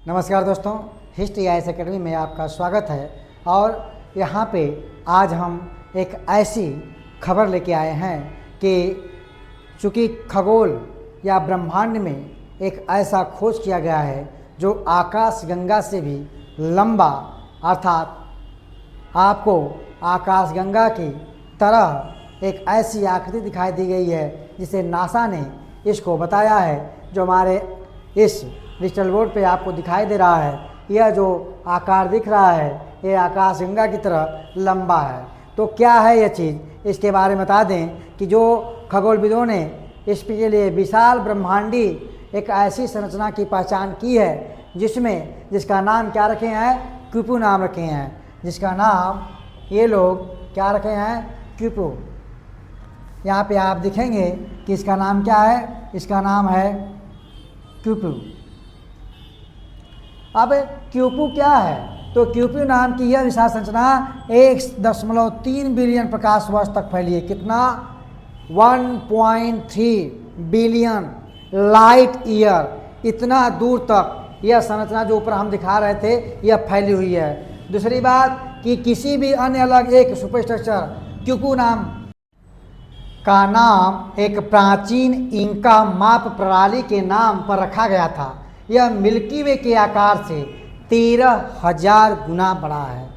नमस्कार दोस्तों, history IAS academy में आपका स्वागत है। और यहाँ पे आज हम एक ऐसी खबर लेके आए हैं कि चूँकि खगोल या ब्रह्मांड में एक ऐसा खोज किया गया है जो आकाशगंगा से भी लंबा, अर्थात आपको आकाशगंगा की तरह एक ऐसी आकृति दिखाई दी गई है जिसे नासा ने इसको बताया है। जो हमारे इस डिजिटल बोर्ड पे आपको दिखाई दे रहा है, यह जो आकार दिख रहा है ये आकाशगंगा की तरह लंबा है। तो क्या है यह चीज़, इसके बारे में बता दें कि जो खगोलविदों ने इसके लिए विशाल ब्रह्मांडी एक ऐसी संरचना की पहचान की है जिसका नाम क्या रखे हैं, क्यूपू नाम रखे हैं। जिसका नाम ये लोग क्या रखे हैं, क्यूपू। यहाँ पे आप दिखेंगे कि इसका नाम क्या है, इसका नाम है क्यूपू। अब क्यूपू क्या है, तो क्यूपू नाम की यह विशाल संरचना 1.3 बिलियन प्रकाश वर्ष तक फैली है। कितना? 1.3 बिलियन लाइट ईयर, इतना दूर तक यह संरचना जो ऊपर हम दिखा रहे थे यह फैली हुई है। दूसरी बात कि किसी भी अन्य अलग एक सुपरस्ट्रक्चर क्यूपू नाम का नाम एक प्राचीन इंका माप प्रणाली के नाम पर रखा गया था। यह मिल्की वे के आकार से 13,000 गुना बड़ा है।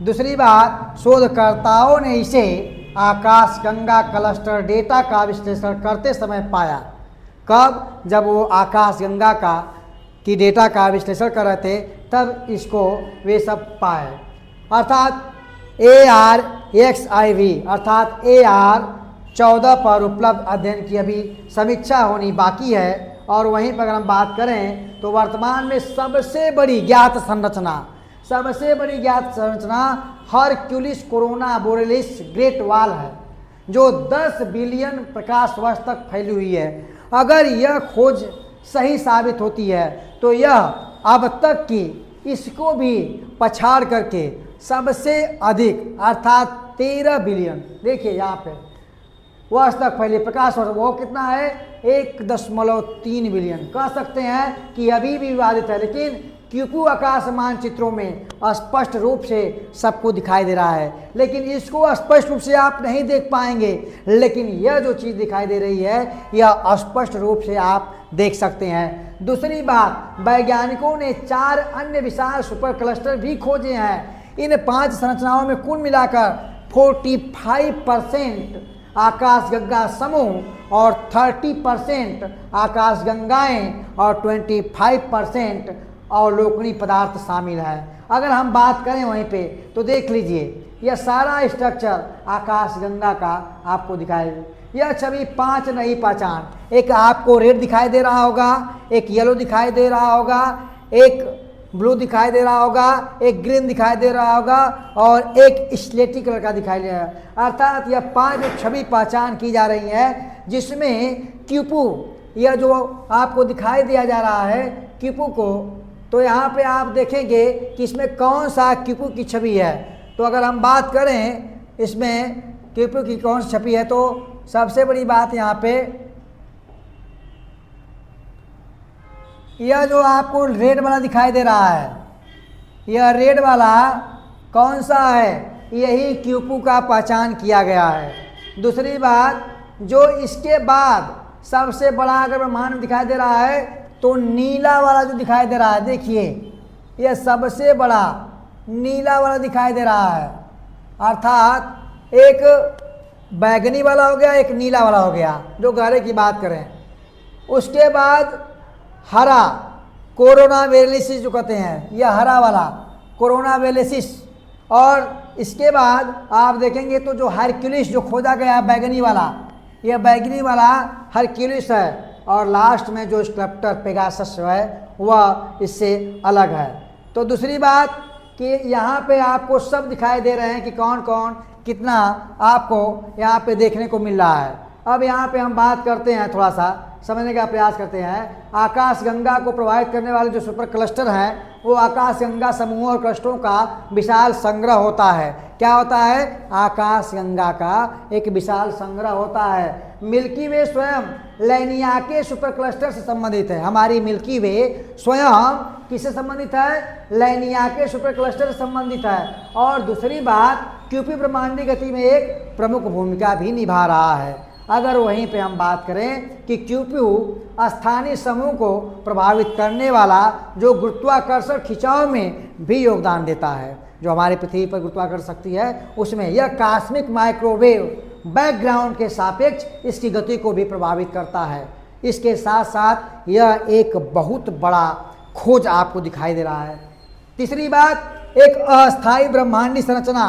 दूसरी बात, शोधकर्ताओं ने इसे आकाशगंगा क्लस्टर डेटा का विश्लेषण करते समय पाया। कब? जब वो आकाशगंगा की डेटा का विश्लेषण कर रहे थे तब इसको वे सब पाए। अर्थात ARXIV अर्थात AR14 पर उपलब्ध अध्ययन की अभी समीक्षा होनी बाकी है। और वहीं पर अगर हम बात करें तो वर्तमान में सबसे बड़ी ज्ञात संरचना Hercules corona borealis great wall है, जो 10 बिलियन प्रकाश वर्ष तक फैली हुई है। अगर यह खोज सही साबित होती है तो यह अब तक की इसको भी पछाड़ करके सबसे अधिक अर्थात 13 बिलियन, देखिए यहाँ पे वर्ष तक फैली प्रकाश वर्ष, वो कितना है, 1.3 बिलियन। कह सकते हैं कि अभी भी विवादित है, लेकिन क्यूपू आकाश मानचित्रों में स्पष्ट रूप से सबको दिखाई दे रहा है। लेकिन इसको स्पष्ट रूप से आप नहीं देख पाएंगे, लेकिन यह जो चीज़ दिखाई दे रही है यह स्पष्ट रूप से आप देख सकते हैं। दूसरी बात, वैज्ञानिकों ने 4 अन्य विशाल सुपर क्लस्टर भी खोजे हैं। इन 5 संरचनाओं में कुल मिलाकर 45% आकाशगंगा समूह और 30% आकाशगंगाएं और 25% अवलोकनीय पदार्थ शामिल है। अगर हम बात करें वहीं पे तो देख लीजिए यह सारा स्ट्रक्चर आकाशगंगा का आपको दिखाई दे। यह छवि 5 नई पहचान, एक आपको रेड दिखाई दे रहा होगा, एक येलो दिखाई दे रहा होगा, एक ब्लू दिखाई दे रहा होगा, एक ग्रीन दिखाई दे रहा होगा और एक स्लेटी कलर का दिखाई दे रहा है। अर्थात यह 5 छवि पहचान की जा रही है जिसमें क्यूपू, यह जो आपको दिखाई दिया जा रहा है क्यूपू को, तो यहाँ पे आप देखेंगे कि इसमें कौन सा क्यूपू की छवि है। तो अगर हम बात करें इसमें क्यूपू की कौन सी छवि है, तो सबसे बड़ी बात यहाँ पे यह जो आपको रेड वाला दिखाई दे रहा है, यह रेड वाला कौन सा है, यही क्यूपू का पहचान किया गया है। दूसरी बात, जो इसके बाद सबसे बड़ा अगर ब्रह्मांड दिखाई दे रहा है तो नीला वाला जो दिखाई दे रहा है, देखिए यह सबसे बड़ा नीला वाला दिखाई दे रहा है। अर्थात एक बैगनी वाला हो गया, एक नीला वाला हो गया जो गहरे की बात करें। उसके बाद हरा कोरोना वेलेसिस जो कहते हैं, यह हरा वाला कोरोना वेलेसिस। और इसके बाद आप देखेंगे तो जो हरक्यूलिस जो खोजा गया है बैगनी वाला, यह बैगनी वाला हरक्यूलिस है। और लास्ट में जो स्कल्प्टर पेगासस है वह इससे अलग है। तो दूसरी बात कि यहाँ पे आपको सब दिखाई दे रहे हैं कि कौन कौन कितना आपको यहाँ पे देखने को मिल रहा है। अब यहाँ पे हम बात करते हैं, थोड़ा सा समझने का प्रयास करते हैं। आकाशगंगा को प्रभावित करने वाले जो सुपर क्लस्टर हैं वो आकाशगंगा समूहों और क्लस्टरों का विशाल संग्रह होता है। क्या होता है? आकाशगंगा का एक विशाल संग्रह होता है। मिल्की वे स्वयं लैनियाके सुपर क्लस्टर से संबंधित है। हमारी मिल्की वे स्वयं किससे संबंधित है? लैनियाके सुपर क्लस्टर से संबंधित है। और दूसरी बात, क्यूपी ब्रह्मांडीय गति में एक प्रमुख भूमिका भी निभा रहा है। अगर वहीं पे हम बात करें कि क्यूपी स्थानीय समूह को प्रभावित करने वाला जो गुरुत्वाकर्षण खिंचाव में भी योगदान देता है, जो हमारे पृथ्वी पर गुरुत्वाकर्षण शक्ति है उसमें यह कॉस्मिक माइक्रोवेव बैकग्राउंड के सापेक्ष इसकी गति को भी प्रभावित करता है। इसके साथ साथ यह एक बहुत बड़ा खोज आपको दिखाई दे रहा है। तीसरी बात, एक अस्थायी ब्रह्मांडीय संरचना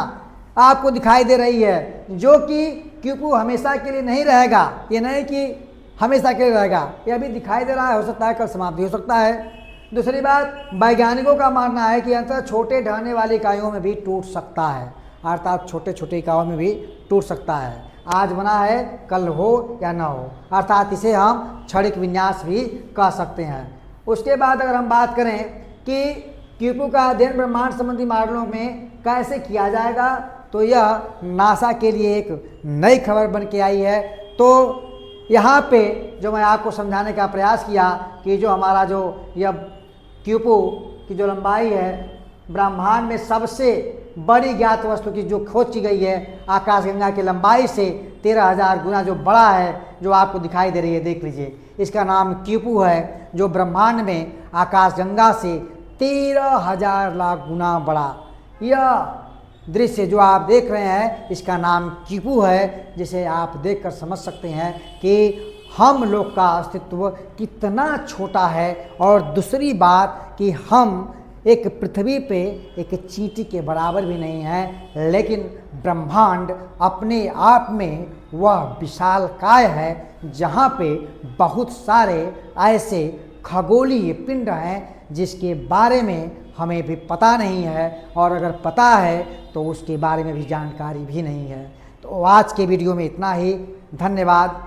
आपको दिखाई दे रही है, जो कि क्यूपी हमेशा के लिए नहीं रहेगा। ये नहीं कि हमेशा के लिए रहेगा, यह भी दिखाई दे रहा है, हो सकता है कल समाप्त हो सकता है। दूसरी बात, वैज्ञानिकों का मानना है कि अंतर छोटे ढहने वाली इकाइयों में भी टूट सकता है, अर्थात छोटे छोटे इकाइयों में भी टूट सकता है। आज बना है कल हो या ना हो, अर्थात इसे हम क्षणिक विन्यास भी कह सकते हैं। उसके बाद अगर हम बात करें कि क्यूपी का अध्ययन ब्रह्मांड संबंधी मॉडलों में कैसे किया जाएगा, तो यह नासा के लिए एक नई खबर बन के आई है। तो यहाँ पे जो मैं आपको समझाने का प्रयास किया कि जो हमारा जो यह क्यूपी की जो लंबाई है, ब्रह्मांड में सबसे बड़ी ज्ञात वस्तु की जो खोज की गई है आकाशगंगा की लंबाई से 13,000 गुना जो बड़ा है, जो आपको दिखाई दे रही है, देख लीजिए, इसका नाम क्यूपी है, जो ब्रह्मांड में आकाशगंगा से 13,000 लाख गुना बड़ा। यह दृश्य जो आप देख रहे हैं इसका नाम क्यूपी है, जिसे आप देखकर समझ सकते हैं कि हम लोग का अस्तित्व कितना छोटा है। और दूसरी बात कि हम एक पृथ्वी पे एक चींटी के बराबर भी नहीं है, लेकिन ब्रह्मांड अपने आप में वह विशालकाय है, जहाँ पे बहुत सारे ऐसे खगोलीय पिंड हैं जिसके बारे में हमें भी पता नहीं है, और अगर पता है तो उसके बारे में भी जानकारी भी नहीं है। तो आज के वीडियो में इतना ही। धन्यवाद।